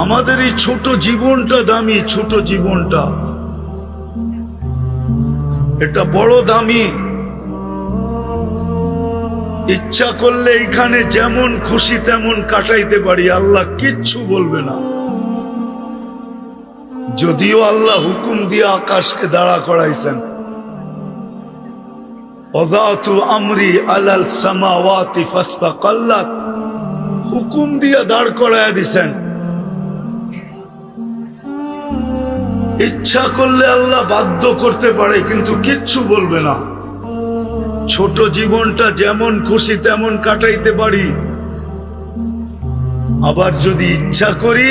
আমাদের এই ছোট জীবনটা দামি, ছোট জীবনটা এটা বড় দামি। ইচ্ছা করলে এখানে যেমন খুশি তেমন কাটাইতে পারি, আল্লাহ কিচ্ছু বলবে না। যদিও আল্লাহ হুকুম দিয়ে আকাশকে দাঁড়া করাইছেন, ওয়াদাতু আমরি আলাল সামাওয়াতি ফাস্তাকাল্লাত, হুকুম দিয়ে দাঁড় করাইয়া দিছেন। ইচ্ছা করলে আল্লাহ বাধ্য করতে পারে, কিন্তু কিচ্ছু বলবে না। ছোট জীবনটা যেমন খুশি তেমন কাটাইতে পারি, আবার যদি ইচ্ছা করি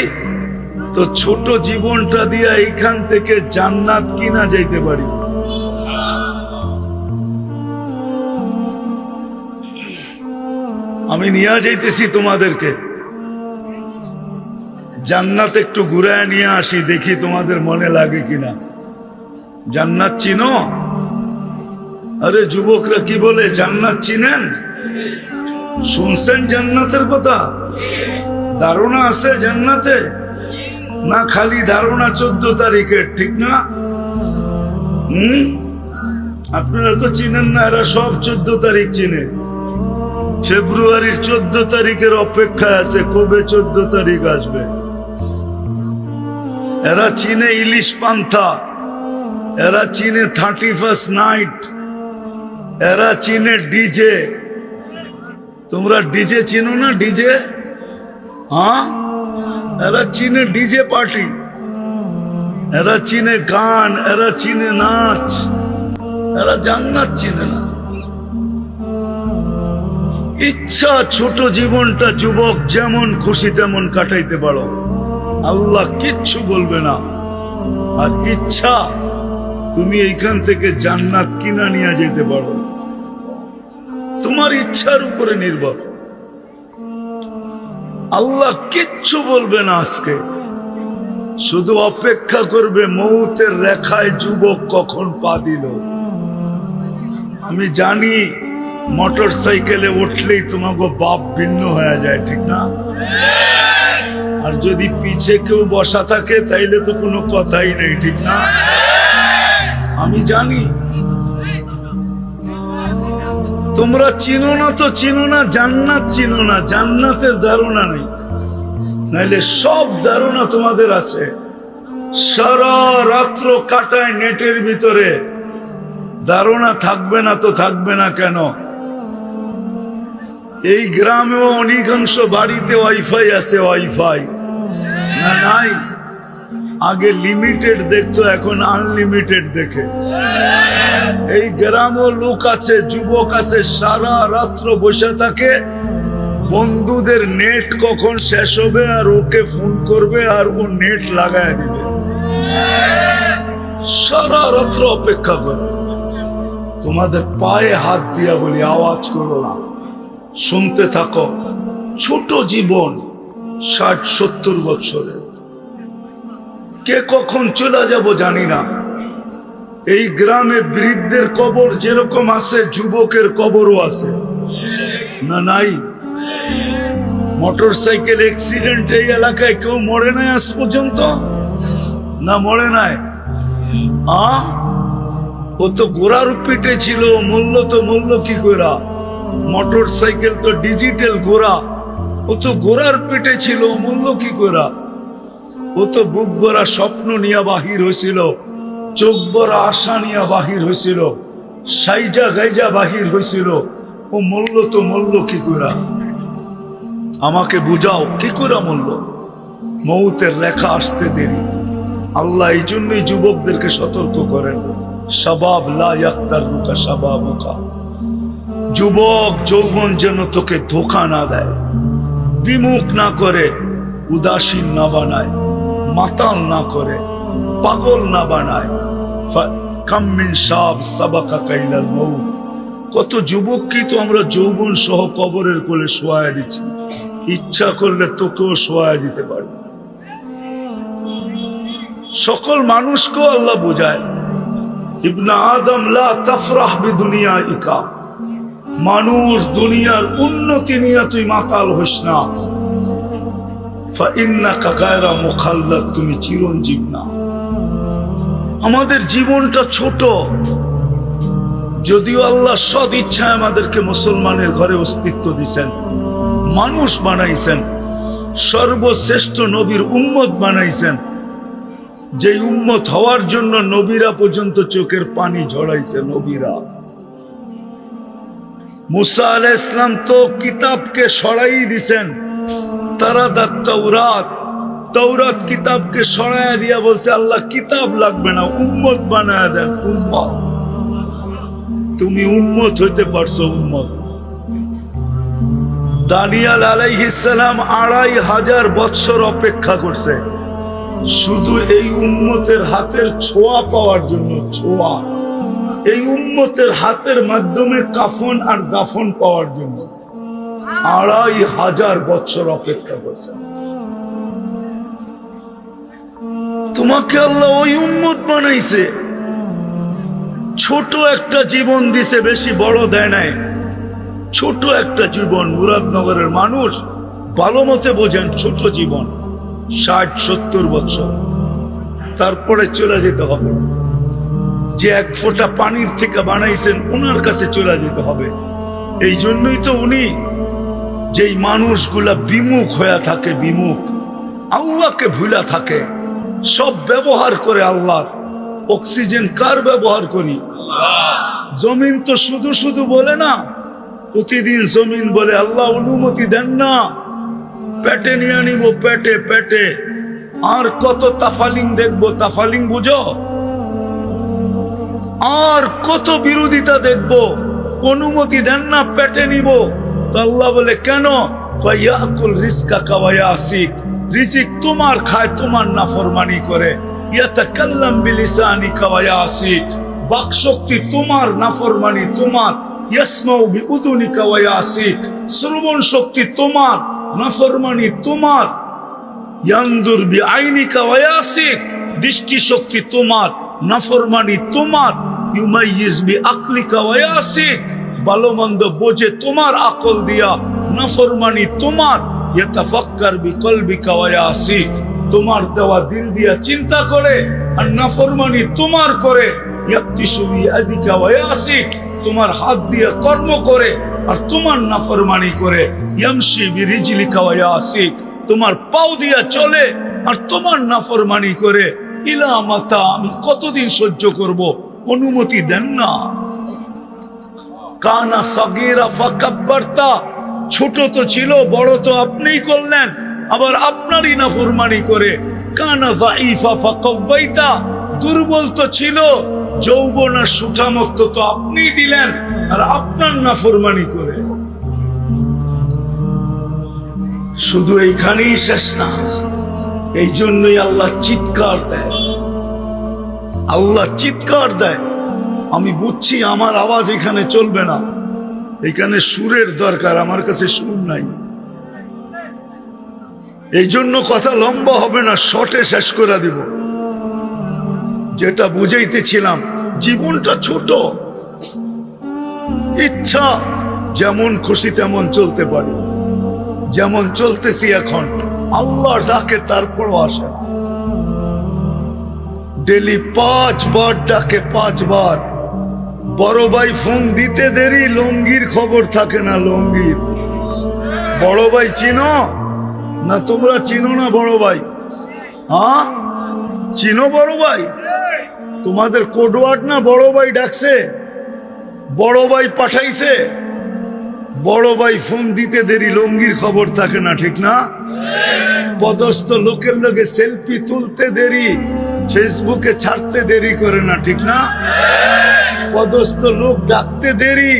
তো ছোট জীবনটা দিয়ে এইখান থেকে জান্নাত কিনা যাইতে পারি। আমি নিয়ে যাইতেছি তোমাদেরকে জান্নাত, একটু ঘুরায় নিয়ে আসি, দেখি তোমাদের মনে লাগে কিনা। জান্নাত চিনো? আরে যুবকরা কি বলে, জান্নাত চিনেন? শুনছেন জান্নাতের কথা? ধারণা আছে জান্নাতে? না খালি ধারণা 14 তারিখের, ঠিক না? আপনারা তো চিনেন না, এরা সব 14 তারিখ চিনে। ফেব্রুয়ারির 14 তারিখের অপেক্ষায় আছে, কবে 14 তারিখ আসবে। এরা চিনে ইলিশ পান্থা, এরা চিনে 31st নাইট, এরা চিনে ডিজে। তোমরা ডিজে চিনো না? ডিজে, হ্যাঁ, এরা চিনে ডিজে পার্টি, এরা চিনে গান, এরা চিনে নাচ, এরা জান্নাত চিনে না। ইচ্ছা ছোট জীবনটা যুবক যেমন খুশি তেমন কাটাইতে পারো, আল্লাহ কিচ্ছু বলবে না। আর ইচ্ছা তুমি এইখান থেকে জান্নাত কিনা নিয়ে যেতে পারো, তোমার ইচ্ছার উপরে নির্ভর। আল্লাহ কিচ্ছু বলবে না আজকে, শুধু অপেক্ষা করবে মৌতের রেখায় যুবক কখন পা দিল। আমি জানি মোটর সাইকেলে উঠলেই তোমাকে বাপ ভিন্ন হয়ে যায়, ঠিক না? আর যদি পিছে কেউ বসা থাকে তাইলে তো কোনো কথাই নেই, ঠিক না? আমি জানি তোমরা চিনো না, তো চিনো না, জান্নাত চিনো না, জান্নাতের ধারণা নেই। নাইলে সব ধারণা তোমাদের আছে। সারা রাত্র কাটায় নেটের ভিতরে, ধারণা থাকবে না তো থাকবে না কেন? এই গ্রামেও অধিকাংশ বাড়িতে ওয়াইফাই আছে, ওয়াইফাই না নাই? আগে লিমিটেড দেখতো, এখন আনলিমিটেড দেখে। এই গ্রামেও লোক আছে, যুবক আছে, সারা রাত্র বসে থাকে, বন্ধুদের নেট কখন শেষ হবে আর ওকে ফোন করবে আর ও নেট লাগায় দিবে। সারা রাত্র অপেক্ষা করে। তোমাদের পায়ে হাত দিয়া বলি, আওয়াজ করো না, শুনতে থাকো। ছোট জীবন 60-70 বছরের, কে কখন চলে যাব জানি না। এই গ্রামে বৃদ্ধের কবর যেরকম আছে, যুবকের কবরও আছে, না নাই? মোটর সাইকেল অ্যাক্সিডেন্ট এই এলাকায় কেউ মরে নাই আজ পর্যন্ত? না মরে নাই? ও তো গোড়ার পিঠে ছিল, মূল্য কি কইরা? মোটর সাইকেল তো ডিজিটাল গোড়া, ও তো গোড়ার পিঠে ছিল, মূল্য কি কইরা? ও তো বুক ভরা স্বপ্ন নিয়ে বাহির হয়েছিল, চোখ ভরা আশা নিয়ে বাহির হয়েছিল, সাইজা গাইজা বাহির হয়েছিল। ও মূল্য কি কইরা? আমাকে বুঝাও, কি করে মূল্য? মৌতের রেখা আসতে দেরি। আল্লাহ এই জন্যই যুবকদেরকে সতর্ক করেন, শাবাব লা ইয়াক্তারুকা শাবাবুকা। যুবক যৌবন যেন তোকে ধোঁকা না দেয়, বিমুখ না করে, উদাসীন না বানায়, মাতাল না করে, পাগল না বানায়। কাম মিন শাব সাবাকা কাইলাল মউত। কত যুবককে তো আমরা যৌবন সহ কবরের কোলে শোয়ায় দিচ্ছি, ইচ্ছা করলে তোকেও শোয়ায় দিতে পারি। সকল মানুষকেও আল্লাহ বোঝায়, ইবনে আদম লা তাফরাহ বিদুনিয়াইকা, মানুষ দুনিয়ার উন্নতি নিয়ে তুই মাতাল হোস না। ফাইন্নাকা গায়রা মুখাল্লাদ, তুমি চিরঞ্জীব না। আমাদের জীবনটা ছোট, যদিও আল্লাহ সদ ইচ্ছায় আমাদেরকে মুসলমানের ঘরে অস্তিত্ব দিয়েছেন, মানুষ বানাইছেন, সর্বশ্রেষ্ঠ নবীর উম্মত বানাইছেন, যে উম্মত হওয়ার জন্য নবীরা পর্যন্ত চোখের পানি ঝরাইছে। নবীরা, মুসা আলাইহিস সালাম তো কিতাবকে সরাই দিছেন, তারাদাত তাওরাত, তাওরাত কিতাবকে সরাইয়া দিয়া বলছে আল্লাহ কিতাব লাগবে না, উম্মত বানায়া দেন। উম্মত, তুমি উম্মত হইতে পারছো। উম্মত দানিয়েল আলাইহিস সালাম 2500 বৎসর অপেক্ষা করছে শুধু এই উম্মতের হাতের ছোঁয়া পাওয়ার জন্য। ছোঁয়া, এই উম্মতের হাতের মাধ্যমে কাফন আর দাফন পাওয়ার জন্য 2500 বৎসর অপেক্ষা করছে। তোমাকে আল্লাহ ওই উম্মত বানাইছে, ছোট একটা জীবন দিছে, বেশি বড় দেয় নাই। ছোট একটা জীবন, মুরাদনগরের মানুষ ভালো মতে বোঝেন, ছোট জীবন, 60-70 বছর, তারপরে চলে যেতে হবে। যে এক ফোঁটা পানির থেকে বানাইছেন ওনার কাছে চলে যেতে হবে। এই জন্যই তো উনি, যেই মানুষগুলা বিমুখ হয়ে থাকে, বিমুখ, আল্লাহকে ভুলা থাকে, সব ব্যবহার করে আল্লাহর। অক্সিজেন কার ব্যবহার করি? জমিন তো শুধু শুধু বলে না, প্রতিদিন জমিন বলে আল্লাহ অনুমতি দেন না, পেটে নিয়ে নিব, পেটে পেটে। আর কত তাফালিং দেখবো, তাফালিং বুঝো? আর কত বিরোধিতা দেখবো, অনুমতি দেন না, পেটে নিব। তো আল্লাহ বলে কেন? ইয়াকুল রিজকাকা ওয়া ইয়াসিক, রিজিক তোমার খায়, তোমার নাফরমানি করে। ইয়াতাকাল্লাম বিলিসানিকা ওয়া ইয়াসিক, বাকশক্তি তোমার, নাফরমানি তোমার। ইয়াসমাউ বিউদুনিকা ওয়া ইয়াসিক, শ্রবণ শক্তি তোমার, নাফরমানি তোমার। ইয়ানদুর বিআইনিকা ওয়া ইয়াসিক, দৃষ্টি শক্তি তোমার, নাফরমানি তোমার। ইউমাইয়িজ বিআকলিকা ওয়া ইয়াসিক, ভালো মন্দ বোঝে তোমার আকল দিয়া, নাফরমানি তোমার। ইয়াতাফাক্কার বিকলবিকা ওয়া ইয়াসিক, তোমার দেওয়া দিল দিয়া চিন্তা করে, আর নাফরমানি তোমার করে। ইয়াকতিশু বিয়াদিকা ওয়া ইয়াসিক, তোমার হাত দিয়ে কর্ম করে আর তোমার নাফরমানি করে। ইয়ামশি বিরিজলিকা ওয়া ইয়াসিক, তোমার পাও দিয়া চলে আর তোমার নাফরমানি করে। ইলা মাতা, আমি কতদিন সহ্য করব? অনুমতি দেন না। কানা সাগীরা ফাকাব্বারতা, ছোট তো ছিল, বড় তো আপনিই করলেন, আবার আপনারই নাফরমানি করে। কানা যাইফা ফাকাওয়াইতা, দুর্বল তো ছিল, যৌবন আর সুঠামত্ব তো আপনিই দিলেন, আর আপনার নাফরমানি করে। শুধু এইখানেই শেষ না, এই জন্যই আল্লাহ চিৎকার দেয়। আল্লাহ চিৎকার দেয়। আমি বুঝছি আমার আওয়াজ এখানে চলবে না, এখানে সুরের দরকার, আমার কাছে সুর নাই। এই জন্য কথা লম্বা হবে না, শর্টে শেষ করে দিব। যেটা বুঝাইতেছিলাম, জীবনটা ছোট, ইচ্ছা যেমন খুশি তেমন চলতে পারি, যেমন চলতেছি এখন। আল্লাহ ডাকে তারপরও আসে না। ডেলি 5 বার ডাকে, 5 বার। বড় ভাই ফোন দিতে দেরি, লঙ্গির খবর থাকে না। লঙ্গির বড় ভাই চিনো না? তোমরা চিনো না বড় ভাই? হ্যাঁ চিনো বড় ভাই? তোমাদের কোডওয়ার্ড না বড় ভাই ডাকছে, বড় ভাই পাঠাইছে। বড় ভাই ফোন দিতে দেরি, লঙ্গির খবর থাকে না, ঠিক না? পদস্থ লোকের লগে সেলফি তুলতে দেরি, ফেসবুকে ছাড়তে দেরি করে না, ঠিক না? পদস্থ লোক ডাকতে দেরি,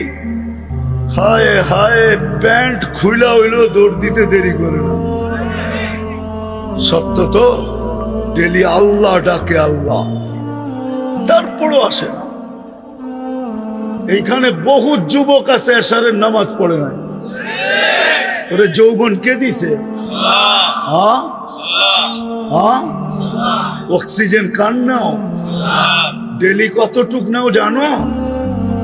হায় হায় প্যান্ট খুইলা হইলো দৌড় দিতে দেরি করে না। সত্য তো? ডেলি আল্লাহ ডাকে, আল্লাহ, তারপরও আসে না। এইখানে বহু যুবক আছে এশারের নামাজ পড়ে নাই। ওরে যৌবন কে দিছে? হ্যাঁ হ্যাঁ, অক্সিজেন কার নাও? ডেলি কতটুক নাও জানো?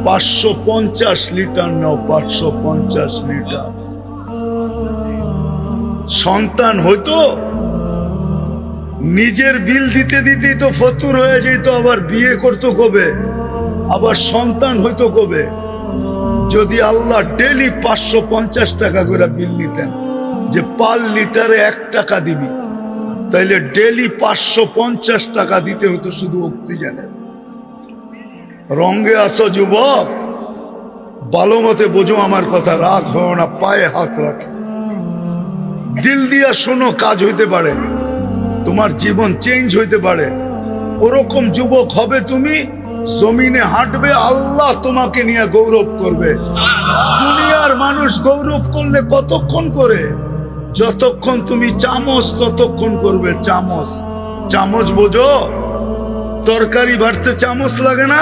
550 লিটার নাও, 550 লিটার। সন্তান হয়তো নিজের বিল দিতে দিতেই তো ফতুর হয়ে যেত, আবার বিয়ে করতো কবে, আবার সন্তান হইতো কবে। যদি আল্লাহ ডেলি 550 টাকা করে বিল নিতেন, যে পার লিটারে 1 টাকা দিবি, তাইলে ডেলি 550 টাকা দিতে হতো শুধু অক্সিজেনের। রঙে আসো যুবক, ভালো মতে বোঝো আমার কথা, রাগ হয় না, পায়ে হাত রাখে, দিল দিয়া শোনো, কাজ হইতে পারে, তোমার জীবন চেঞ্জ হইতে পারে। ওরকম যুবক হবে তুমি, জমিনে হাঁটবে, আল্লাহ তোমাকে নিয়ে গৌরব করবে। দুনিয়ার মানুষ গৌরব করলে কতক্ষণ করে? যতক্ষণ তুমি চামচ ততক্ষণ করবে। চামচ, চামচ বোঝো? তরকারি বাড়তে চামচ লাগে না?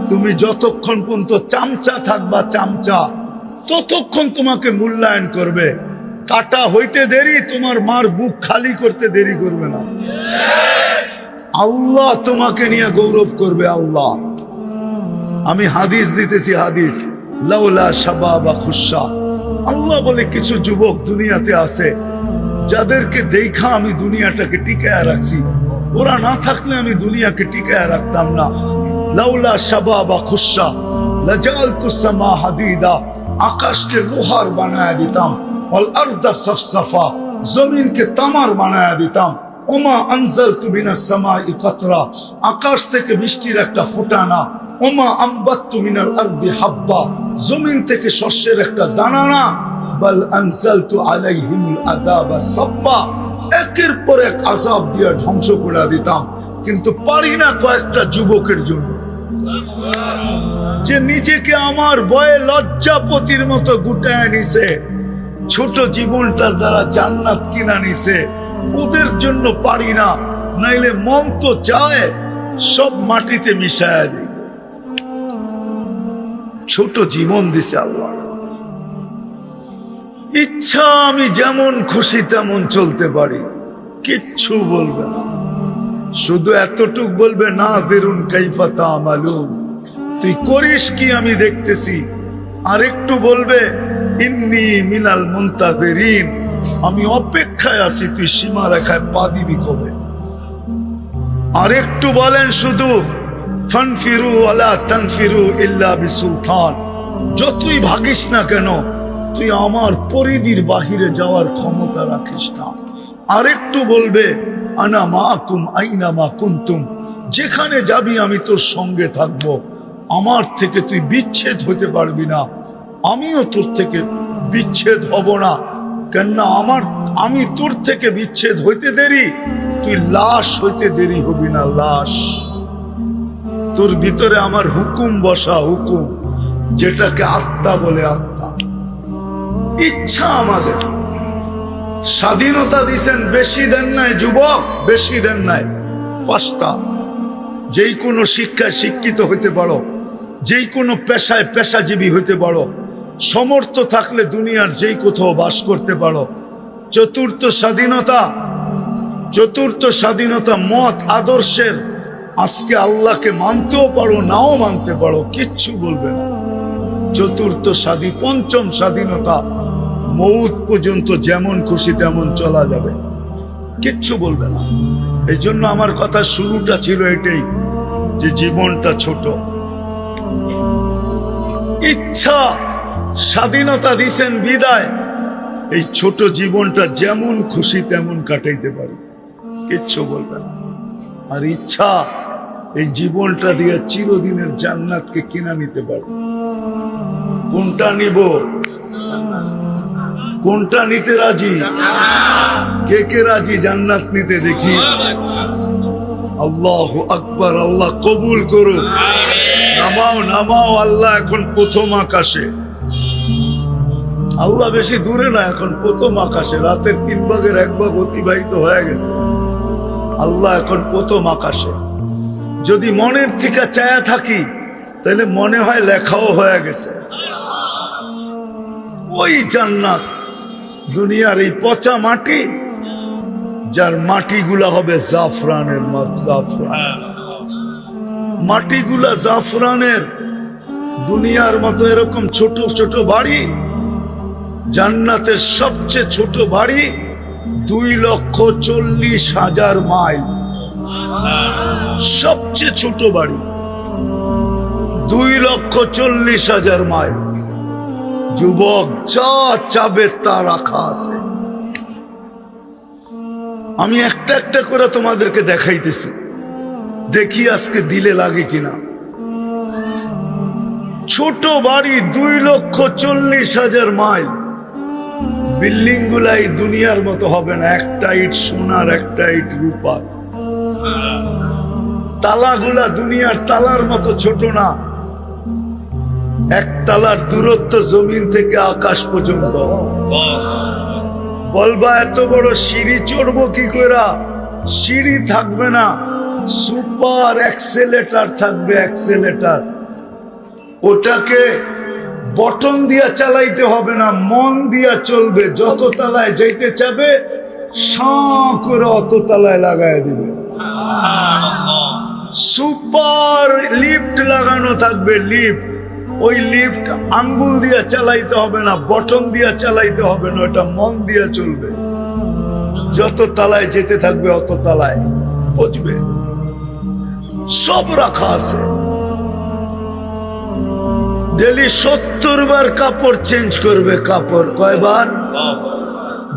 তুমি যতক্ষণ পর্যন্ত চামচা থাকবা, চামচা, ততক্ষণ তোমাকে মূল্যায়ন করবে। কাটা হইতে দেরি, তোমার মার বুক খালি করতে দেরি করবে না। আল্লাহ তোমাকে নিয়ে গৌরব করবে। আল্লাহ, আমি হাদিস দিতেছি, হাদিস, লাউলা শাবাবা খুশা। আল্লাহ বলে কিছু যুবক দুনিয়াতে আছে যাদেরকে দেখা আমি দুনিয়াটাকে টিকায় রাখছি, ওরা না থাকলে আমি দুনিয়াকে টিকায় রাখতাম না। লাউলা শাবাবা খুশা লাজালতু সামা হাদিদা, আকাশকে লোহার বানায় দিতাম, ওয়াল আরদা সফসফা, জমিনকে তামার বানায় দিতাম। ওমা আনজালতু মিনাস সামাই কাতরা, আকাশ থেকে বৃষ্টির একটা ফোঁটা না। ওমা আম্বাততু মিনাল আরদি হাব্বা, জমিন থেকে শস্যের একটা দানা না। বাল আনজালতু আলাইহিমুল আযাবা সাব্বা, একের পর এক আযাব দিয়ে ধ্বংস করে দিতাম। কিন্তু পারি না কয়েকটা যুবকের জন্য, যে নিজেকে আমার ভয়ে লজ্জাপতির মতো গুটায় নিছে, ছোট জীবনটার দ্বারা জান্নাত কিনা নিছে। ওদের জন্য পারি না, নাইলে মন তো চায় সব মাটিতে মিশায় দিই। ছোট জীবন দিছে আল্লাহ, ইচ্ছা আমি যেমন খুশি তেমন চলতে পারি, কিচ্ছু বলবে না। শুধু এতটুক বলবে, না দেরুন কাইফা তা'মালুন, তুই করিস কি আমি দেখতেছি। আর একটু বলবে, ইন্নী মিনাল মুনতাযিরিন, আমি অপেক্ষায় আছি, তুই সীমা রেখায় পা দিবি কবে। আর একটু বলেন শুধু, ফানফিরু ওয়ালা তানফিরু ইল্লা বিসুলতান, যতই ভাগিস না কেন তুই আমার পরিধির বাহিরে যাওয়ার ক্ষমতা রাখিস না। আর একটু বলবে, আনা মাকুম আইনা মা কুনতুম, যেখানে যাবি আমি তোর সঙ্গে থাকব, আমার থেকে তুই বিচ্ছেদ হতে পারবি না, আমিও তোর থেকে বিচ্ছেদ হব না। কেননা আমি তোর থেকে বিচ্ছেদ হইতে দেরি, তুই লাশ হইতে দেরি হবি না। লাশ, তোর ভিতরে আমার হুকুম বসা, হুকুম, যেটাকে আত্মা বলে, আত্মা। ইচ্ছা আমাদের, স্বাধীনতা দিছেন, বেশি দেন নাই যুবক, বেশি দেন নাই। 5টা, যেই কোনো শিক্ষায় শিক্ষিত হইতে পারো, যেই কোনো পেশায় পেশাজীবী হইতে পারো, সমর্থ থাকলে দুনিয়ার যেই কোথাও বাস করতে পারো। 4র্থ স্বাধীনতা, 4র্থ স্বাধীনতা মত আদর্শের। আজকে আল্লাহকে মানতেও পারো, নাও মানতে পারো, কিচ্ছু বলবে না। 4র্থ স্বাধীন, 5ম স্বাধীনতা, মৌত পর্যন্ত যেমন খুশি তেমন চলা যাবে, কিচ্ছু বলবে না। এই জন্য আমার কথা শুরুটা ছিল এটাই, যে জীবনটা ছোট। ইচ্ছা, স্বাধীনতা দিছেন বিদায়, এই ছোট জীবনটা যেমন খুশি তেমন কাটাইতে পারি, কিচ্ছু বলবে না। আর ইচ্ছা, এই জীবনটা দিয়ে চিরদিনের জান্নাতকে কিনা নিতে পারবে। কোনটা নিব? কোনটা নিতে রাজি? কে কে রাজি জান্নাত নিতে? দেখি। আল্লাহু আকবার, আল্লাহ কবুল করুক। নামাও নামাও, আল্লাহ এখন প্রথম আকাশে। আল্লাহ বেশি দূরে না, এখন প্রথম আকাশে। রাতের 3 ভাগের 1 ভাগ অতিবাহিত হয়ে গেছে, আল্লাহ এখন প্রথম আকাশে। যদি মনের থেকে চায়া থাকি, তাহলে মনে হয় লেখাও হয়ে গেছে। ওই জান্নাত, দুনিয়ার এই পচা মাটি, যার মাটিগুলা হবে জাফরানের, জাফরান মাটিগুলা জাফরানের। দুনিয়ার মতো এরকম ছোট ছোট বাড়ি, জান্নাতের সবচেয়ে ছোট বাড়ি 2,40,000 মাইল, সবচেয়ে ছোট বাড়ি 2,40,000 মাইল। যুবক যা চাবে তা রাখা আছে। আমি একটা একটা করে তোমাদেরকে দেখাইতেছি, দেখি আজকে দিলে লাগে কিনা। ছোট বাড়ি 2,40,000 মাইল। বিল্ডিং গুলাই দুনিয়ার মতো হবে না, একটা ইট সোনার, একটা ইট রূপার। তালাগুলা দুনিয়ার তালার মতো ছোট না, এক তালার দূরত্ব জমিন থেকে আকাশ পর্যন্ত। বলবা এত বড় সিঁড়ি চড়বো কি করে? সিঁড়ি থাকবে না, সুপার অ্যাক্সেলেটার থাকবে, অ্যাক্সেলেটার। ওটাকে বটন দিয়া চালাইতে হবে না, মন দিয়া চলবে। যত তালায় যাইতে চাবে সাঁ করে অত তালায় লাগাই দিবে। সুপার লিফট লাগানো থাকবে, লিফট। ওই লিফট আঙ্গুল দিয়া চালাইতে হবে না, বটন দিয়া চালাইতে হবে না, ওটা মন দিয়া চলবে। যত তালায় যেতে থাকবে অত তালায় পৌঁছবে। সব রাখা আছে। ডেলি 70 বার কাপড় চেঞ্জ করবে। কাপড় কয়বার?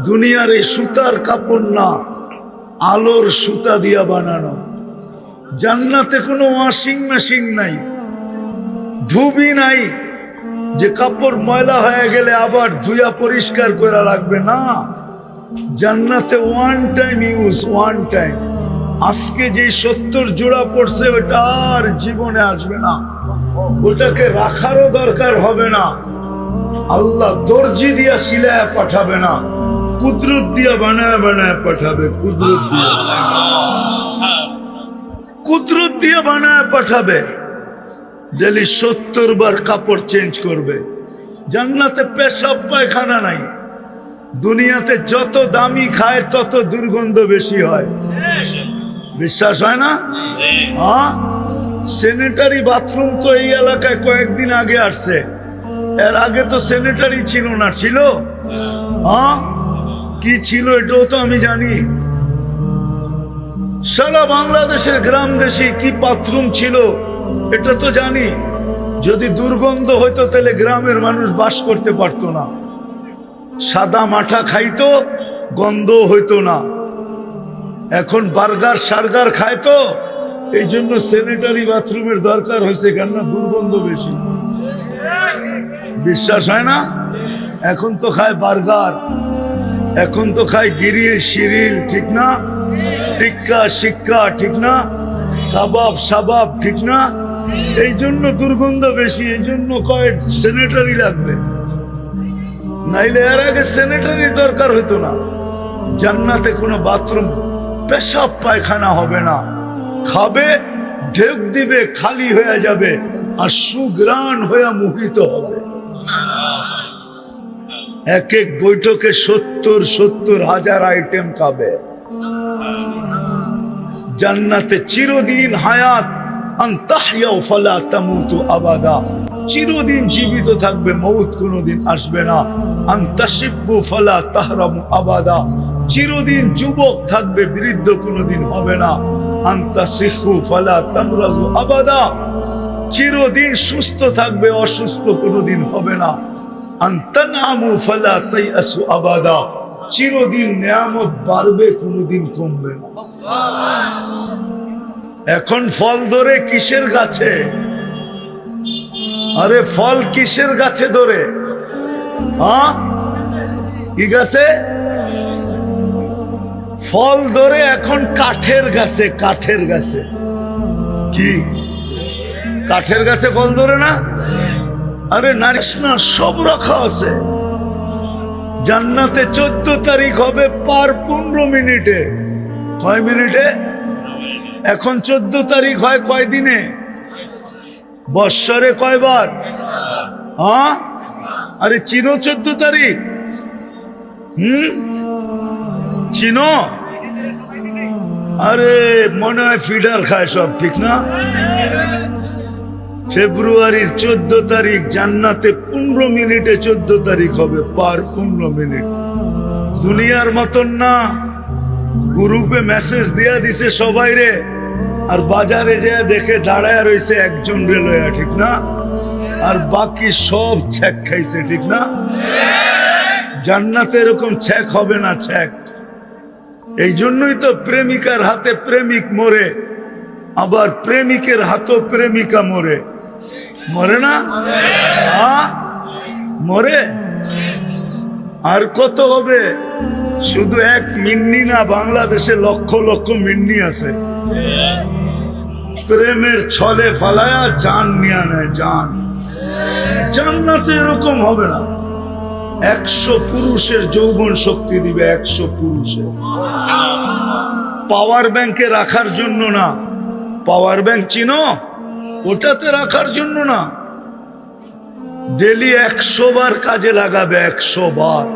দুনিয়ার এই সুতার কাপড় না, আলোর সুতা দিয়া বানানো। জান্নাতে কোনো ওয়াশিং মেশিন নাই, ধুবি নাই যে কাপড় ময়লা হয়ে গেলে আবার ধুইয়া পরিষ্কার করে রাখবে না। জান্নাতে one time use, one time. আজকে যে 70 জোড়া পড়ছে ওটা আর জীবনে আসবে না, ওটাকে রাখারও দরকার হবে না। আল্লাহ দর্জি দিয়া সিলায়া পাঠাবে না, কুদরত দিয়া বানায় বানায় পাঠাবে। কুদরত দিয়া বানায় পাঠাবে। ডেলি 70 বার কাপড় চেঞ্জ করবে। জান্নাতে পেশাব পায়খানা নাই। দুনিয়াতে যত দামি খায় তত দুর্গন্ধ বেশি হয়। বিশ্বাস হয় না? হ্যাঁ, স্যানিটারি বাথরুম তো এই এলাকায় কয়েকদিন আগে আসছে। এর আগে তো স্যানিটারি ছিল না। ছিল? হ্যাঁ, কি ছিল এটাও তো আমি জানি। সারা বাংলাদেশের গ্রাম দেশে কি বাথরুম ছিল এটা তো জানি। যদি দুর্গন্ধ হইতো তাহলে গ্রামের মানুষ বাস করতে পারতো না। সাদা মাঠা খাইতো, গন্ধ হইতো না। এখন বার্গার সার্গার খায় তো, এই জন্য স্যানিটারি বাথরুমের দরকার হয়েছে, কেন দুর্গন্ধ বেশি। বিশ্বাস হয় না? এখন তো খায় বার্গার, এখন তো খায় গিরিল শিরিল, ঠিক না? টিক্কা শিক্কা, ঠিক না? কাবাব সাবাব, ঠিক না? এই জন্য দুর্গন্ধ বেশি। এই জন্য কয় স্যানিটারি লাগবে, নাইলে এর আগে স্যানিটারির দরকার হইতো না। জান্নাতে কোনো বাথরুম পেশাব পায়খানা হবে না। খাবে, ঢেক দিবে, খালি হয়ে যাবে, আর সুগ্রাণ হয়ে মোহিত হবে। এক এক বৈঠকে 70 হাজার আইটেম খাবে। জান্নাতে চিরদিন হায়াত, আনতাহইয়াউ ফালা তামুতু আবাদা। চিরদিন জীবিত থাকবে, মউত কোনোদিন আসবে না। আনতাশিব্বু ফালা তাহরামু আবাদা। চিরদিন যুবক থাকবে, বৃদ্ধ কোনোদিন হবে না। আনতাসিহু ফালা তামরাজু আবাদা। চিরদিন সুস্থ থাকবে, অসুস্থ কোনোদিন হবে না। আনতানামু ফালা তাইয়াসু আবাদা। চিরদিন নিয়ামত বাড়বে, কোনোদিন কমবে না। এখন ফল ধরে কিসের গাছে? আরে ফল কিসের গাছে ধরে? হ্যাঁ, কি গাছে? ফল ধরে এখন কাঠের গাছে। কাঠের গাছে কি? কাঠের গাছে ফল ধরে না? আরে নারিস না, সব রাখা আছে। জান্নাতে 14 তারিখ হবে পার 15 মিনিটে। কয় মিনিটে? এখন 14 তারিখ হয় কয় দিনে? বৎসরে কয়বার? হ্যাঁ, আরে চিনো 14 তারিখ? চিনো? আরে মনে হয় ফিডার খায় সব, ঠিক না? ফেব্রুয়ারির 14 তারিখ জান্নাতে 15 মিনিটে 14 তারিখ হবে, পার 15 মিনিট। দুনিয়ার মতন না। গ্রুপে মেসেজ দিয়া দিছে সবাই রে, আর বাজারে যে দেখে দাঁড়ায় রয়েছে একজন রেলওয়ে, ঠিক না? আর বাকি সব ছ্যাক খাইছে, ঠিক না? জান্নাতে এরকম ছ্যাক হবে না, ছ্যাক। এই জন্যই তো প্রেমিকার হাতে প্রেমিক মরে, আবার প্রেমিকের হাতেও প্রেমিকা মরে। মরে না? মরে। আর কত হবে? শুধু এক মিন্নি না, বাংলাদেশে লক্ষ লক্ষ মিন্নি আছে। প্রেমের ছলে ফালায়া জান নিয়ে নেয়, জান। জান্নাতে এরকম হবে না। 100 পুরুষের যৌবন শক্তি দিবে, 100 পুরুষের। পাওয়ার ব্যাংকে রাখার জন্য না। পাওয়ার ব্যাংক চিনো? ওটাতে রাখার জন্য না। ডেলি 100 বার কাজে লাগাবে, 100 বার।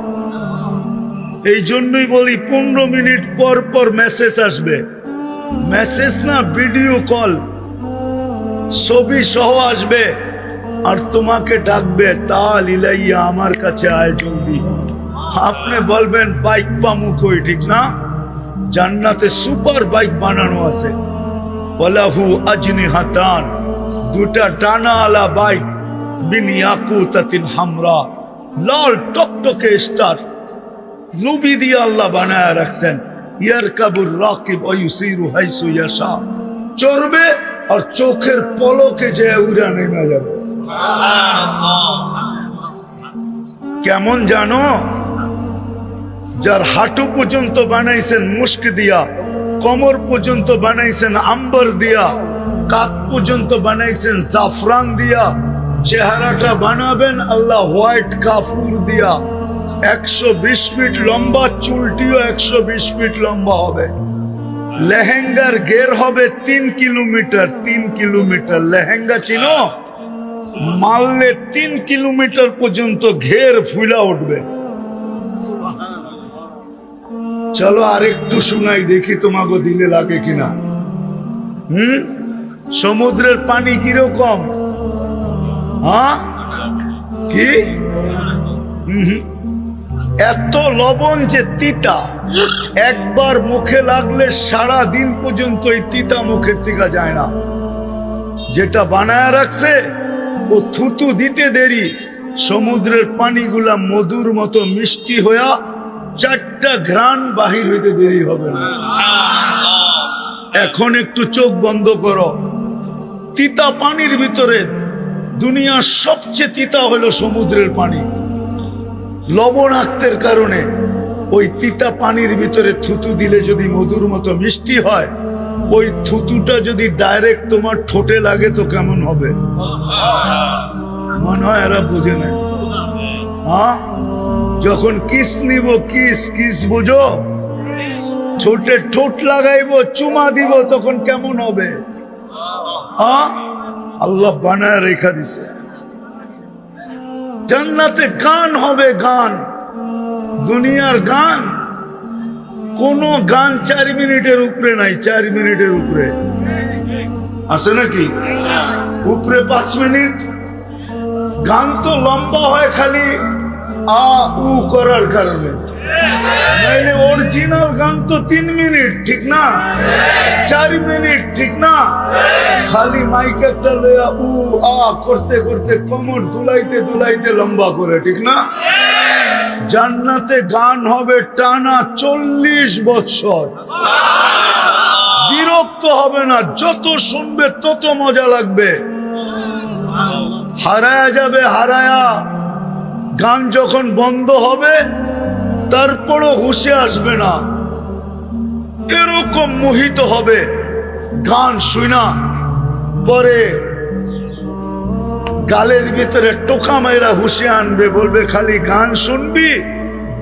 এই জন্যই বলি 15 মিনিট পর পর মেসেজ আসবে। মেসেজ না, ভিডিও কল, ছবি সহ আসবে, আর তোমাকে ডাকবে, তাল ইলাইয়া, আমার কাছে আয় জলদি। আপনি বলবেন বাইক পামু কই, ঠিক না? জান্নাতে সুপার বাইক বানানো আছে। ওয়ালাহু আজনিহাতান, দুটা ডানা আলা বাইক, বিন ইয়াকুতাতিন হামরা, লাল টকটকে স্টার, রুবি দিয়ে আল্লাহ বানায় রাখছেন। ইয়ারকাবুর রাকিব ওয়া ইউসিরু হাইসু ইয়াশা, চড়বে আর চোখের পলকে যে উড়া নেমে যাবে। কেমন জানো? যার হাঁটু পর্যন্ত বানাইছেন মুস্ক দিয়া, কোমর পর্যন্ত বানাইছেন আম্বর দিয়া, কাক পর্যন্ত বানাইছেন জাফরান দিয়া, চেহারাটা বানাবেন আল্লাহ হোয়াইট কাফুর দিয়া। 120 ফিট লম্বা, চুলটিও 120 ফিট লম্বা হবে। লেহেঙ্গার ঘের হবে 3 কিলোমিটার, 3 কিলোমিটার। লেহেঙ্গা চিনো? মারলে 3 কিলোমিটার পর্যন্ত ঘের ফুলা উঠবে। চলো আরেকটু শোনাই, দেখি তোমাকে দিলে লাগে কিনা। সমুদ্রের পানি কিরকম? কি? এত লবণ যে তিতা, একবার মুখে লাগলে সারা দিন পর্যন্ত এই তিতা মুখের থেকে যায় না। যেটা বানায় রাখছে ও থুতু দিতে দেরি, সমুদ্রের পানিগুলা মধুর মতো মিষ্টি হইয়া 4টা ঘ্রাণ বাহির হইতে দেরি হবে না। এখন একটু চোখ বন্ধ করো। তিতা পানির ভিতরে দুনিয়ার সবচেয়ে তিতা হলো সমুদ্রের পানি। লবণাক্তের কারণে ওই তিতা পানির ভিতরে থুতু দিলে যদি মধুর মতো মিষ্টি হয়, ওই থুতুটা যদি ডাইরেক্ট তোমার ঠোঁটে লাগে তো কেমন হবে? মনে হয় এরা বুঝে না। যখন কিস নিব, কিস কিস বুঝো, ঠোঁটে ঠোঁট লাগাইবো, চুমা দিব, তখন কেমন হবে? আল্লাহ বানায় রেখা দিছে। জান্নাতে গান হবে, গান। দুনিয়ার গান, কোন গান 4 মিনিটের উপরে নাই। 4 মিনিটের উপরে আছে নাকি? উপরে 5 মিনিট। গান তো লম্বা হয় খালি আ উ করার কারণে, নাইলে অরিজিনাল গান তো 3 মিনিট, ঠিক না? 4 মিনিট, ঠিক না? খালি মাইক একটা লয়া উ আ করতে করতে কোমর দুলাইতে দুলাইতে লম্বা করে, ঠিক না? জান্নাতে গান হবে টানা 40 বছর। বিরক্ত হবে না, যত শুনবে তত মজা লাগবে। হারায়া যাবে, হারায়া। গান যখন বন্ধ হবে তারপরও হুঁশে আসবে না, এরকম মোহিত হবে গান শুনা। পরে গালের ভিতরে টোকা মাইরা হুঁশে আনবে, বলবে খালি গান শুনবি,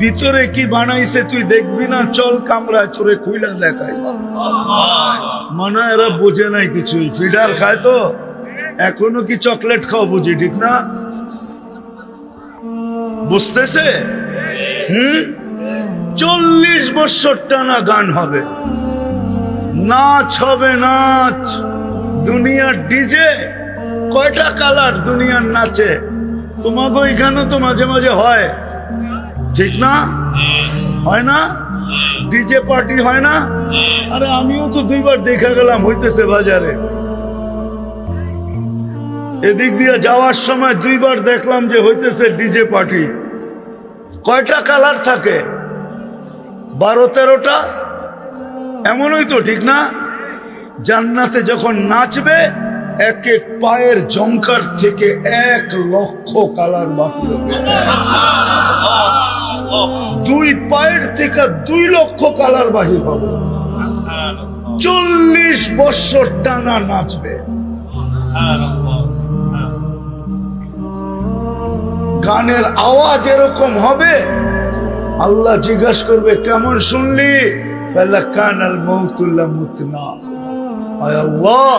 ভিতরে কি বানাইছে তুই দেখবি না, চল কামরায় তোরে খুইলা দেখাই। মনে হয় এরা বোঝে নাই কিছুই, ফিডার খায় তো এখনো কি চকলেট খাও বুঝি, ঠিক না? বুঝতেছে? 40 বছর টানা গান হবে, নাচ হবে, নাচ। দুনিয়ার ডিজে কয়টা কালার দুনিয়ার নাচে, তোমাকে ওইখানে তো মাঝে মাঝে হয়, ঠিক না? হয় না? ডিজে পার্টি হয় না? আরে আমিও তো 2 বার দেখা গেলাম, হইতেছে বাজারে। এদিক দিয়ে যাওয়ার সময় 2 বার দেখলাম যে হইতেছে ডিজে পার্টি। কয়টা কালার থাকে? 12-13টা, এমনই তো, ঠিক না? জান্নাতে যখন নাচবে, এক এক পায়ের জঙ্কার থেকে 1 লক্ষ কালার বাকি হবে। 2 পায়ের থেকে 2 লক্ষ কালার বাহির হবে। 40 বছর টানা নাচবে। গানের আওয়াজ এরকম হবে, আল্লাহ জিজ্ঞাসা করবে কেমন শুনলি? কানাল মৌতুল্লাহ মুতনা। আল্লাহ,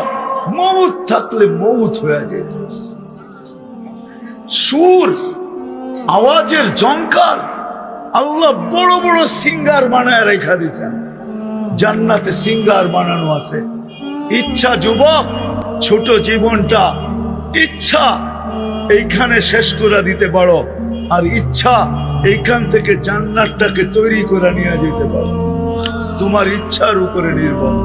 মৌত থাকলে মৌত হয়ে যেত। সুর, আওয়াজের ঝংকার আল্লাহ বড় বড় সিঙ্গার বানায় রেখা দিয়েছেন। জান্নাতে সিঙ্গার বানানো আছে। ইচ্ছা যুবক, ছোট জীবনটা ইচ্ছা এইখানে শেষ করে দিতে পারো, আর ইচ্ছা এইখান থেকে জান্নাতটাকে তৈরি করে নিয়ে যেতে পারো। তোমার ইচ্ছার উপরে নির্ভর।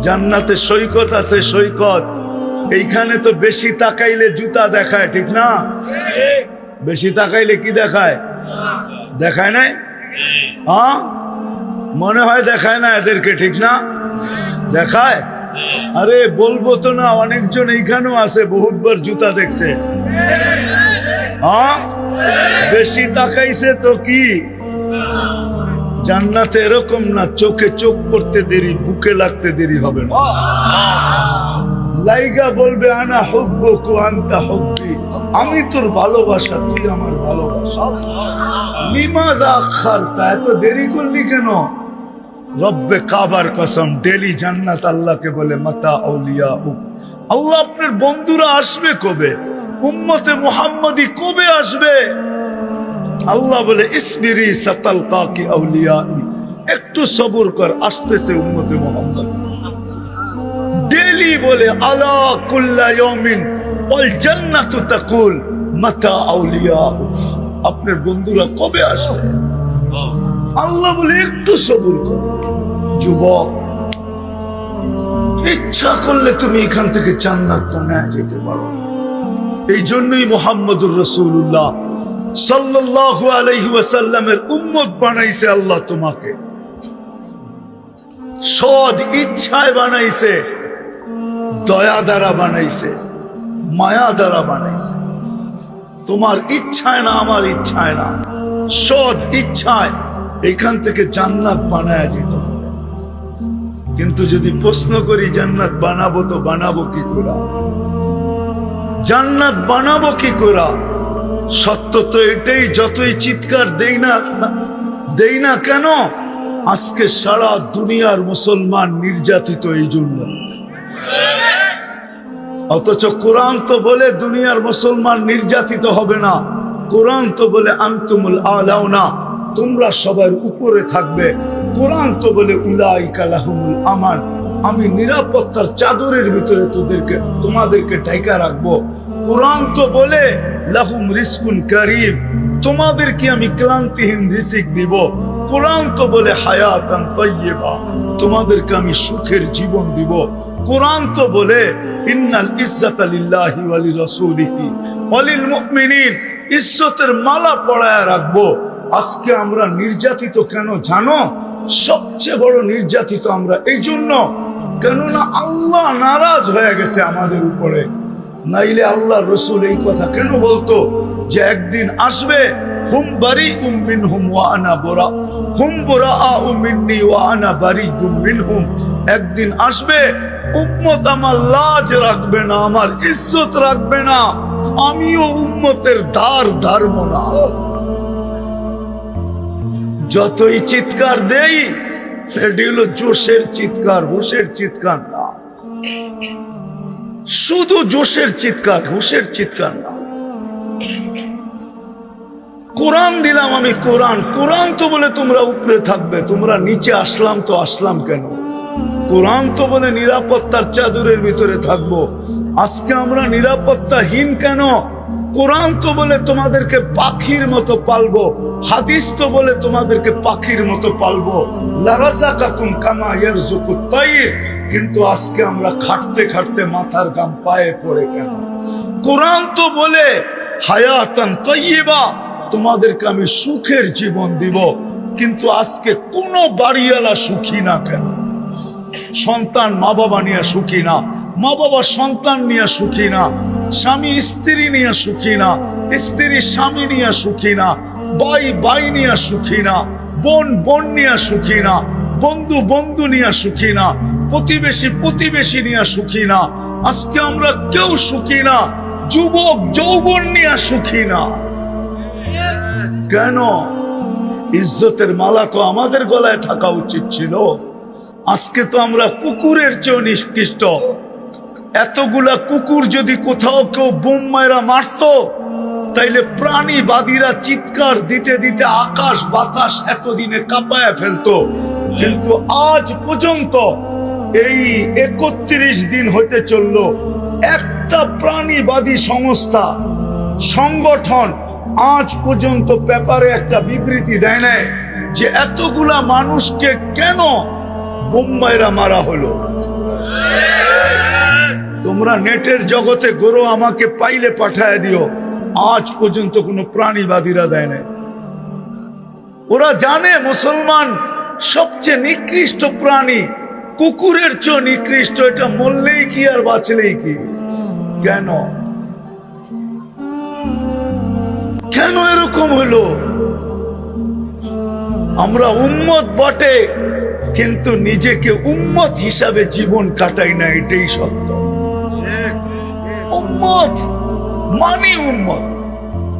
জান্নাতে সৈকত আছে, সৈকত। এইখানে তো বেশি তাকাইলে জুতা দেখায়, ঠিক না? বেশি তাকাইলে কি দেখায়? দেখায় নাই? হ্যাঁ, মনে হয় দেখায় না এদেরকে, ঠিক না? দেখায়। আরে বলবো তো না, অনেকজন এইখানেও আছে, বহুতবার জুতা দেখছে। হ্যাঁ, বেশি তাকাইছে তো কি? জান্নাতে এরকম না, চোখে চোখ পড়তে দেরি, বুকে লাগতে দেরি হবে না। লাইগা বলবে আনা হুব্বুক ওয়া আনতা হুব্বি, আমি তোর ভালোবাসা, তুই আমার ভালোবাসা। লিমাযা আখারতা, এত দেরি করলি কেন? রব্বে কাবার কসম, ডেলি জান্নাত আল্লাহকে বলে মাতা আউলিয়া। আল্লাহ, আপনার বন্ধুরা আসবে কবে? উম্মতে মুহাম্মাদি কবে আসবে? আল্লাহ বলে ইসবিরি সাতালকাকি আউলিয়াই, একটু সবর কর, আসতেছে উম্মতে মুহাম্মদ। ডেলি বলে আলা কুল্লা ইয়াউমিন ওয়াল জান্নাতু তাকুল মাতা আউলিয়া, আপনার বন্ধুরা কবে আসবে? আল্লাহ বলে একটু সবর কর। যুবক, ইচ্ছা করলে তুমি এখান থেকে জান্নাত বানায় যেতে পারো। এই জন্যই মুহাম্মদুর রাসূলুল্লাহ সাল্লাল্লাহু আলাইহি ওয়াসাল্লামের উম্মত বানাইছে আল্লাহ তোমাকে। সদ ইচ্ছায় বানাইছে, দয়া দ্বারা বানাইছে, মায়া দ্বারা বানাইছে। তোমার ইচ্ছায় না, আমার ইচ্ছায় না, সদ ইচ্ছায় এখান থেকে জান্নাত বানায় যেতে হবে। কিন্তু যদি প্রশ্ন করি জান্নাত বানাবো, তো বানাবো কি করে? জান্নাত বানাবো কি করে? সত্য তো এটাই, যতই চিৎকার দেই না কেন, আজকে সারা দুনিয়ার মুসলমান নির্যাতিত এই জন্য। অথচ কোরআন তো বলে দুনিয়ার মুসলমান নির্যাতিত হবে না। কোরআন তো বলে আনতুমুল আলাউনা, তোমরা সবার উপরে থাকবে। কোরআন তো বলে উলাইকা লাহুমুল আমান, আমি নিরাপত্তার চাদরের ভিতরে তোমাদেরকে ঢাকা রাখবো। কোরআন তো বলে লাহুম রিজকুন কারীম, তোমাদেরকে আমি ক্লান্তিহীন রিজিক দিব। কোরআন তো বলে হায়াতান তাইয়্যিবা, তোমাদেরকে আমি সুখের জীবন দিব। কোরআন তো বলে ইন্নাল ইজ্জাতা লিল্লাহি ওয়া লিরাসূলিহি ওয়া লিল মুমিনিন, ইজ্জতের মালা পরায়া রাখবো। আজকে আমরা নির্যাতিত কেন জানো? সবচেয়ে বড় নির্যাতিত আমরা এই জন্য, কেননা আল্লাহ নারাজ হয়ে গেছে আমাদের উপরে। নাইলে আল্লাহ রসুল এই কথা কেন বলতো যে একদিন আসবে হুম বারিউম মিনহুম ওয়া আনা বুরা, হুম বুরাআউ মিন্নি ওয়া আনা বারিউম মিনহুম। একদিন আসবে উম্মত আমার লাজ রাখবে না, আমার ইজ্জত রাখবে না, আমিও উম্মতের ধার ধারবো না। যতই চিৎকার দেই, সেটি হলো জোশের চিৎকার, হুশের চিৎকার না। শুধু জোশের চিৎকার, হুশের চিৎকার না। কোরআন দিলাম আমি, কোরআন। কোরআন তো বলে তোমরা উপরে থাকবে, তোমরা নিচে আসলাম তো আসলাম কেন? কোরআন তো বলে নিরাপত্তার চাদরের ভিতরে থাকবো। আজকে আমরা নিরাপত্তাহীন কেন? কোরআন তো বলে তোমাদেরকে পাখির মতো পালবো, হাদিস তো বলে তোমাদেরকে পাখির মতো পালবো, লারাযাকাকুম কামা ইয়ারযুকুত তাইর। কিন্তু আজকে আমরা খাটতে খাটতে মাথার ঘাম পায়ে পড়ে কেন? কোরআন তো বলে হায়াতান তাইয়্যিবা, তোমাদেরকে আমি সুখের জীবন দিব, কিন্তু আজকে কোন বাড়িওয়ালা সুখী না কেন? সন্তান মা বাবা নিয়ে সুখী না, মা বাবা সন্তান নিয়ে সুখী না, স্বামী স্ত্রী নিয়ে সুখী না, স্ত্রী স্বামী নিয়ে সুখী না, ভাই ভাই নিয়ে সুখী না, বোন বোন নিয়ে সুখী না, বন্ধু বন্ধু নিয়ে সুখী না, প্রতিবেশী প্রতিবেশী নিয়ে সুখী না। আজকে আমরা কেউ সুখী না, যুবক যৌবন নিয়ে সুখী না। কেন? ইজ্জতের মালা তো আমাদের গলায় থাকা উচিত ছিল। আজকে তো আমরা কুকুরের চেয়ে নিকৃষ্ট। এতগুলা কুকুর যদি কোথাও কেউ বোম মায়েরা মারতো, তাইলে প্রাণীবাদীরা চিৎকার দিতে দিতে আকাশ বাতাস এতদিনে কাঁপায় ফেলতো। কিন্তু আজ পর্যন্ত এই 31 দিন হতে চললো, একটা প্রাণীবাদী সংস্থা সংগঠন আজ পর্যন্ত পেপারে একটা বিবৃতি দেয় নাই যে এতগুলা মানুষকে কেন বোম্বাইরা মারা হলো। তোমরা নেটের জগতে গরু আমাকে পাইলে পাঠায় দিও, আজ পর্যন্ত কোনো প্রাণীবাদীরা দেয় নাই। ওরা জানে মুসলমান সবচেয়ে নিকৃষ্ট প্রাণী, কুকুরের চেয়ে নিকৃষ্ট। এটা মরলেই কি আর বাঁচলেই কি? কেন কেন এরকম হলো? আমরা উম্মত বটে, কিন্তু নিজেকে উম্মত হিসাবে জীবন কাটাই না, এটাই সত্য। উম্মত মানি উম্মত,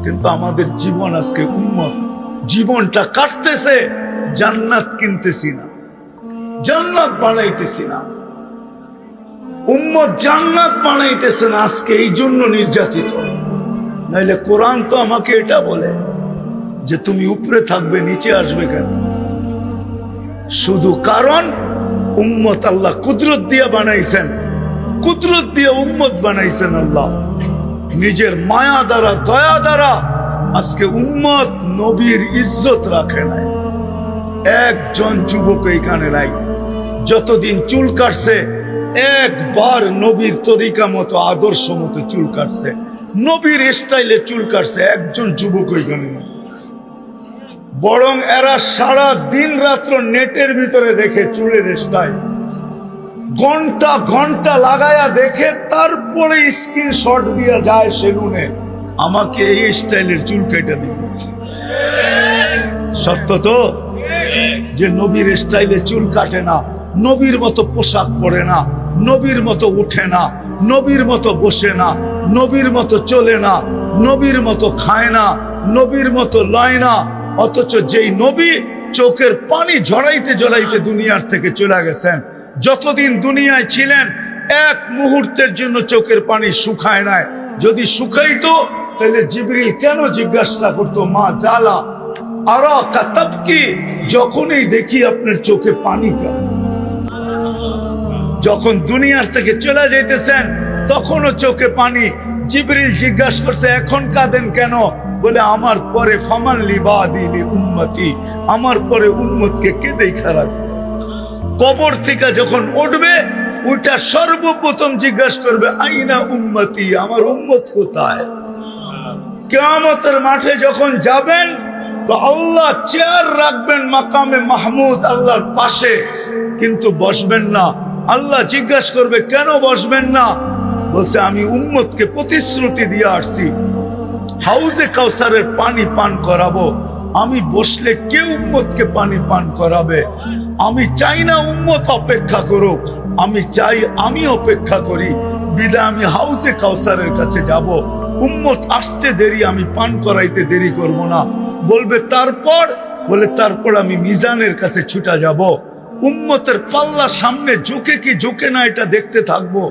কিন্তু আমাদের জীবন আজকে উম্মত। জীবনটা কাটতেছে, জান্নাত কিনতেছি না, জান্নাত বানাইতেছি না। উম্মত জান্নাত বানাইতেছে না, আজকে এই জন্য নির্যাতিত। নাইলে কোরআন তো আমাকে এটা বলে যে তুমি উপরে থাকবে, নিচে আসবে কেন? শুধু কারণ উম্মত আল্লাহ কুদরত দিয়ে বানাইছেন, কুদরত দিয়ে উম্মত বানাইছেন আল্লাহ নিজের মায়া দ্বারা, দয়া দ্বারা। আজকে উম্মত নবীর ইজ্জত রাখে নাই। একজন যুবক এইখানে নাই যতদিন চুল কাটছে, একবার নবীর তরিকা মতো আদর্শ মতো চুল কাটছে, নবীর স্টাইলে চুল কাটছে, একজন যুবক ওইখানে নেই। বরং এরা সারা দিন রাত্র নেটের ভিতরে দেখে চুলের স্টাইল, ঘন্টা ঘন্টা লাগায়া দেখে, তারপরে স্ক্রিনশট দিয়া যায় সেলুনে, আমাকে এই স্টাইলের চুল কেটে দিবে। সত্য তো যে নবীর স্টাইলে চুল কাটে না, নবীর মতো পোশাক পরে না, নবীর মতো উঠে না, নবীর মতো বসে না, নবীর মতো চলে না, নবীর মতো খায় না, নবীর মতো লয় না। অথচ যেই নবী চোখের পানি ঝরাইতে ঝরাইতে দুনিয়ার থেকে চলে গেছেন, যতদিন দুনিয়ায় ছিলেন এক মুহূর্তের জন্য চোখের পানি শুকায় নাই। যদি শুকাইতো তাহলে জিবরিল কেন জিজ্ঞাসা করতো, মা জালা আরা কাতাব কি, যখনই দেখি আপনার চোখে পানি কেন? যখন দুনিয়ার থেকে চলে যাইতেছেন তখনও চোখে পানি। জিবরিল জিজ্ঞাসা করছে, এখন কাঁদেন কেন? বলে আমার পরে ফামান লিবাদি লি উম্মতি, আমার পরে উম্মতকে কে দেখা রাখবে? কবর থেকে যখন উঠবে, ওইটা সর্বপ্রথম জিজ্ঞাসা করবে, আইনা উম্মতি, আমার উম্মত কোথায়? কিয়ামতের মাঠে যখন যাবেন তো আল্লাহ চেয়ার রাখবেন মাকামে মাহমুদ, আল্লাহর পাশে, কিন্তু বসবেন না। আল্লাহ জিজ্ঞাসা করবে, কেন বসবেন না? বলছে, আমি উম্মতকে প্রতিশ্রুতি দিয়ে আসছি হাউজে কাউসারের পানি পান করাবো, আমি বসলে কে উম্মতকে পানি পান করাবে? আমি চাই না উম্মত অপেক্ষা করুক, আমি চাই আমি অপেক্ষা করি। বিদায় আমি হাউজে কাউসারের কাছে যাব, উম্মত আসতে দেরি, আমি পান করাইতে দেরি করব না। বলবে তারপর, বলে তারপর আমি মিজানের কাছে ছুটা যাব। উম্মতের পাল্লা সামনে ঝুঁকে কি ঝুঁকে না এটা দেখতে থাকবো।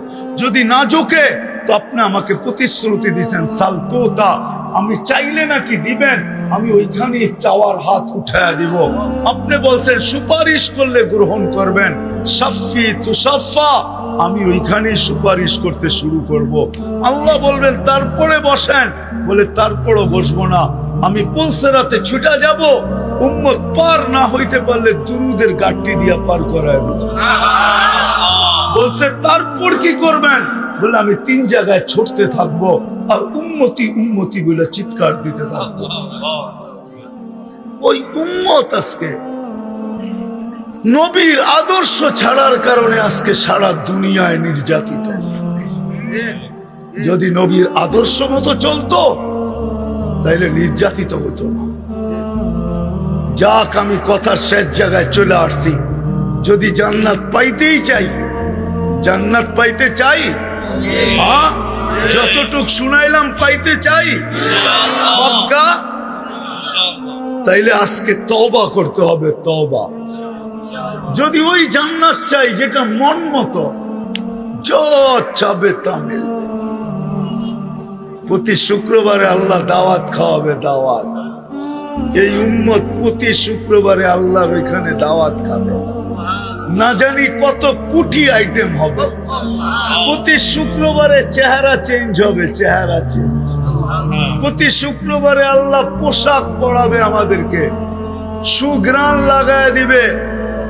যদি না ঝুঁকে তো আপনি আমাকে প্রতিশ্রুতি দিছেন সালতুতা, আমি চাইলে নাকি দিবেন, আমি ওইখানে চাওয়ার হাত উঠায়া দিব। আপনি বলছেন সুপারিশ করলে গ্রহণ করবেন, শাফি তুশাফা, আমি ওইখানে সুপারিশ করতে শুরু করব। আল্লাহ বলবেন তারপরে বসেন, বলে তারপরও বসবো না, আমি পুলসেরাতে ছুটা যাব, উম্মত পার না হইতে পারলে দুরুদের গাঠটি দিয়া পার করায় দেব। বলছে তারপর কি করবেন? বলে আমি 3 জায়গায় ছুটতে থাকবো আর উম্মতি উম্মতি বলে চিৎকার দিতে থাকবো। ওই উম্মত আজকে নবীর আদর্শ ছাড়ার কারণে আজকে সারা দুনিয়ায় নির্যাতিত। যদি নবীর আদর্শ মতো চলতো তাইলে নির্যাতিত হতো না। যাক, আমি কথার শেষ জায়গায় চলে আসছি। যদি জান্নাত পাইতেই চাই, জান্নাত পাইতে চাই, হ্যাঁ, যতটুক শুনাইলাম পাইতে চাই পাক্কা, তাইলে আজকে তওবা করতে হবে, তওবা। যদি ওই জান্নাত চাই যেটা মন মতো যা চাবে তা মিলবে। প্রতি শুক্রবারে আল্লাহ দাওয়াত খাওয়াবে, দাওয়াত। এই উম্মত প্রতি শুক্রবারে আল্লাহর ওইখানে দাওয়াত খাবে, না জানি কত কোটি আইটেম হবে। প্রতি শুক্রবারে চেহারা চেঞ্জ হবে, চেহারা চেঞ্জ। প্রতি শুক্রবারে আল্লাহ পোশাক পরাবে আমাদেরকে, সুঘ্রাণ লাগায় দিবে।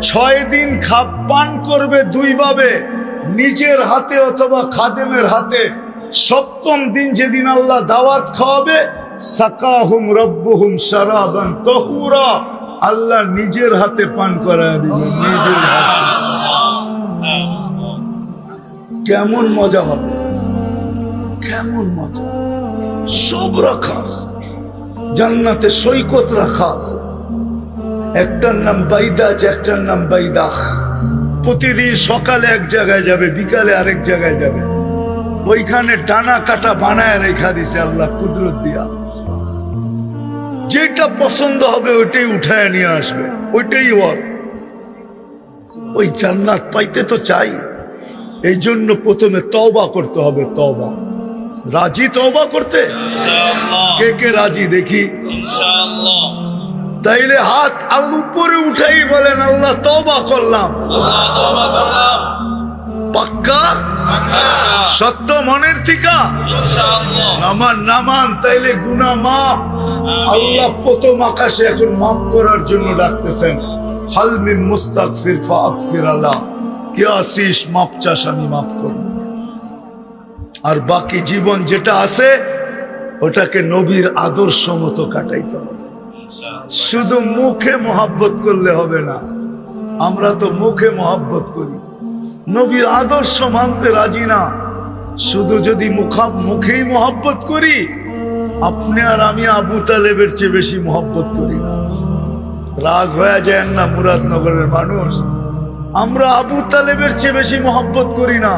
6 দিন পান করবে 2 ভাবে, নিজের হাতে অথবা খাদেমের হাতে। 7ম দিন যেদিন আল্লাহ দাওয়াত খাওয়াবে, সাকাহুম রব্বুহুম শারাবান তাহুরা, আল্লাহ নিজের হাতে পান করায় দিবে, নিজের হাতে। কেমন মজা হবে, কেমন মজা। সব রাখা আছে জান্নাতে, সৈকত রাখা আছে। একটার নাম বাইদাজ, একটার নাম বাইদাখ। প্রতিদিন সকালে এক জায়গায় যাবে, বিকালে আরেক জায়গায় যাবে। ওইখানে ডানা কাটা বানায় রেখা দিছে আল্লাহ কুদরত দিয়া। যেটা পছন্দ হবে ওইটাই উঠায় নিয়ে আসবে, ওইটাই ওর। ওই জান্নাত পাইতে তো চাই, এই জন্য প্রথমে তওবা করতে হবে, তওবা। রাজি তওবা করতে? কে কে রাজি দেখি? তাইলে হাত উপরে উঠাই বলেন আল্লাহ তওবা করলাম। পাক্কা? সত্য মনের থিকা? নামান তাইলে গুনাহ মাফ। আল্লাহ প্রথম আকাশে এখন মাফ করার জন্য ডাকতেছেন, হাল মিন মুস্তাগফির ফাগফির আল্লাহ, কে আসিস মাফ চাস আমি মাফ করব। আর বাকি জীবন যেটা আছে ওটাকে নবীর আদর্শ মতো কাটাইতে হবে। শুধু মুখে মহব্বত করলে হবে না। আমরা তো মুখে মহব্বত করি, নবীর আদর্শ মানতে রাজি না। শুধু যদি মুখেই মহব্বত করি, আপনি আর আমি আবু তালেবের চেয়ে বেশি মহব্বত করি না। রাগ হয়ে যায় না মুরাদনগরের মানুষ, আমরা আবু তালেবের চেয়ে বেশি মহব্বত করি না।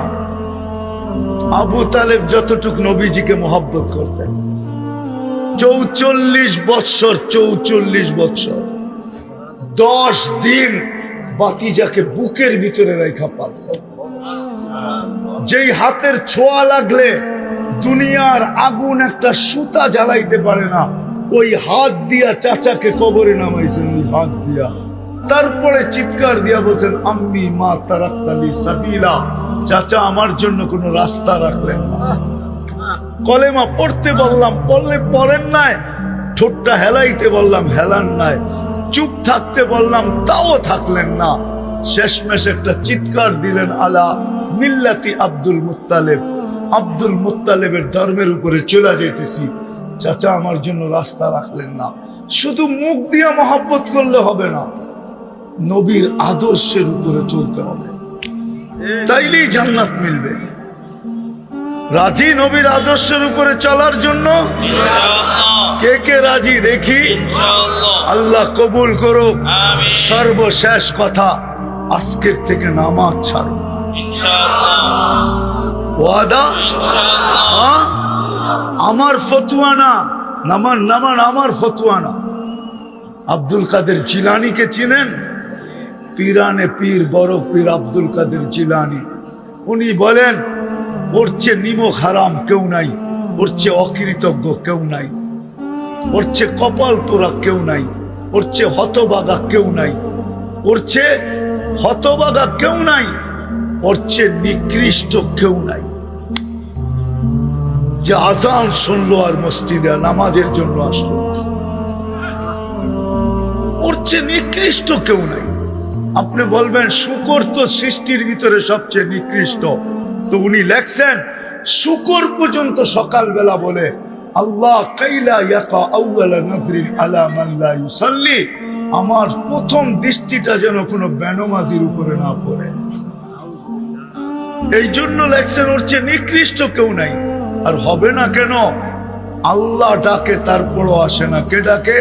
আবু তালেব যতটুক নবীজিকে মহব্বত করতেন, 44 বৎসর 10 দিন বাতিজাকে বুকের ভিতরে রেখা পালছে। যেই হাতের ছোঁয়া লাগলে দুনিয়ার আগুন একটা সুতা জ্বালাইতে পারে না, ওই হাত দিয়া চাচাকে কবরে নামাইছেন, ওই হাত দিয়া। তারপরে চিৎকার দিয়া বলছেন, আম্মি মা তারাক্তালি সাবিলা, চাচা আমার জন্য কোনো রাস্তা রাখলেন না। কলেমা পড়তে বললাম, পড়েন নাই। ঠোঁটটা হেলাইতে বললাম, হেলান নাই। চুপ থাকতে বললাম, তাও থাকলেন না। শেষমেশ একটা চিৎকার দিলেন, আলা মিল্লাতি আব্দুল মুত্তালিব, আব্দুল মুত্তালিবের ধর্মের উপরে চলে যেতেছি। চাচা আমার জন্য রাস্তা রাখলেন না। শুধু মুখ দিয়ে মহব্বত করলে হবে না, নবীর আদর্শের উপরে চলতে হবে, তাইলেই জান্নাত মিলবে। রাজি নবীর আদর্শের উপরে চলার জন্য? কে কে রাজি দেখি? আল্লাহ কবুল করুক। সর্বশেষ কথা, আজকের থেকে নামাজ ছাড়ব, ওয়াদা। আমার ফতুয়া না, নামান আমার ফতুয়া না। আব্দুল কাদের জিলানীকে চিনেন? পীরানে পীর, বড় পীর আব্দুল কাদের জিলানী। উনি বলেন, ওর চেয়ে নিমক হারাম কেউ নাই, ওর চেয়ে অকৃতজ্ঞ কেউ নাই। ওর চেয়ে কপাল পোড়া কেউ নাই, ওর চেয়ে হতবাগা কেউ নাই, ওর চেয়ে হতবাগা কেউ নাই, ওর চেয়ে নিকৃষ্ট কেউ নাই। যে আজান শুনলো আর মসজিদে নামাজের জন্য আসলো, ওর চেয়ে নিকৃষ্ট কেউ নাই। আপনি বলবেন শুকর তো সৃষ্টির ভিতরে সবচেয়ে নিকৃষ্ট, তো উনি লেখছেন শুকর পর্যন্ত সকালবেলা বলে আল্লাহ কাইলা ইয়াকা আউয়ালা নাযরিন আলা মান লা ইউসাল্লি, আমার প্রথম দৃষ্টিটা যেন কোনো বেনমাজির উপরে না পড়ে। এই জন্য লেখছেন ওর চেয়ে নিকৃষ্ট কেউ নাই। আর হবে না কেন? আল্লাহ ডাকে তারপরও আসে না। কে ডাকে?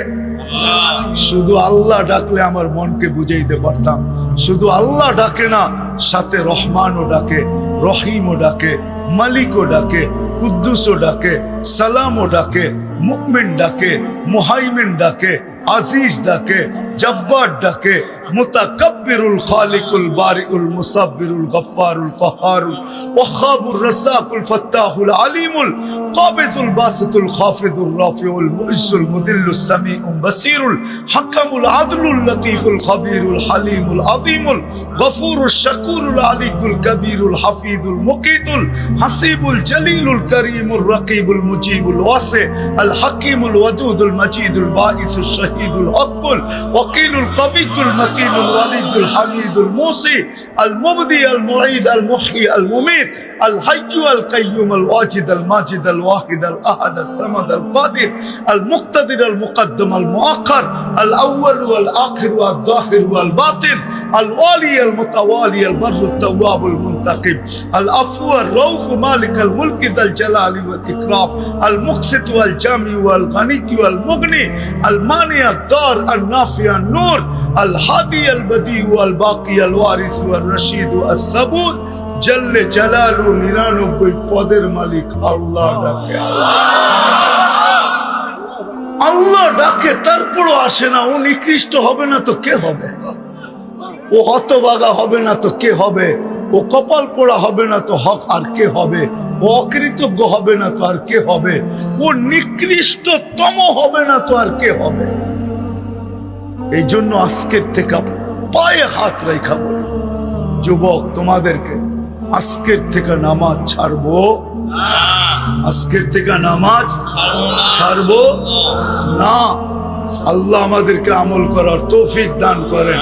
শুধু আল্লাহ ডাকলে আমার মনকে বুঝাইতে পারতাম। শুধু আল্লাহ ডাকে না, সাথে রহমানও ডাকে, রহিমও ডাকে, মালিকও ডাকে, কুদ্দুসও ডাকে, সালামও ডাকে, মুমিন ডাকে, মুহাইমিন ডাকে, আজিজ ডাকে, জব্বার ডাকে, মুতাকাব্বিরুল খালিকুল বারিউল মুসাব্বিরুল গফফারুল কহারুল ওয়াহাবুর রাসাকুল ফাত্তাহুল আলিমুল কাবিদুল বাসিতুল খাফিদুর রাফিউল মুইসুল মুদিল্লুস সামিউল বাসিরুল হাকামুল আদলুল লতীফুল খবীরুল হালিমুল আযীমুল গফুরুশ শাকুরুল আলিকুল কবীরুল হাফিজুল মুকিতুল হাসিবুল জলিলুল করিমুর রকিবুল মুজিবুল ওয়াসি আল হাকিমুল ওয়াদুদুল মজিদুল বাঈসুশ শহীদুল হকুল ওয়াকিলুল কবিয়ুল متين الوليد الحميد الموصي المبدي المعيد المحيي المميت الحي القيوم الواجد الماجد الواحد الأحد الصمد القادر المقتدر المقدم المؤخر الأول والآخر والظاهر والباطن الوالي المتوالي البر التواب المنتقم العفو الرؤوف مالك الملك ذا الجلال والإكرام المقسط والجامع والغني والمغني المانع الدار النافع النور الهادي البديع والباقي الوارث والرشيد الصبور جل جلاله 99 পদের মালিক আল্লাহ ডাকে। আল্লাহ ডাকে তারপরও আসে না। ও নিকৃষ্ট হবে না তো কে হবে? ও হতবাগা হবে না তো কে হবে? ও কপাল পোড়া হবে না তো হক আর কে হবে? ও অকৃতজ্ঞ হবে না তো আর কে হবে? ও নিকৃষ্টতম হবে না তো আর কে হবে? এই জন্য আজকের থেকে পায়ে হাত রেখা বলি, যুবক তোমাদেরকে আজকের থেকে নামাজ ছাড়বো, আজকের থেকে নামাজ ছাড়বো না। আল্লাহ আমাদেরকে আমল করার তৌফিক দান করেন।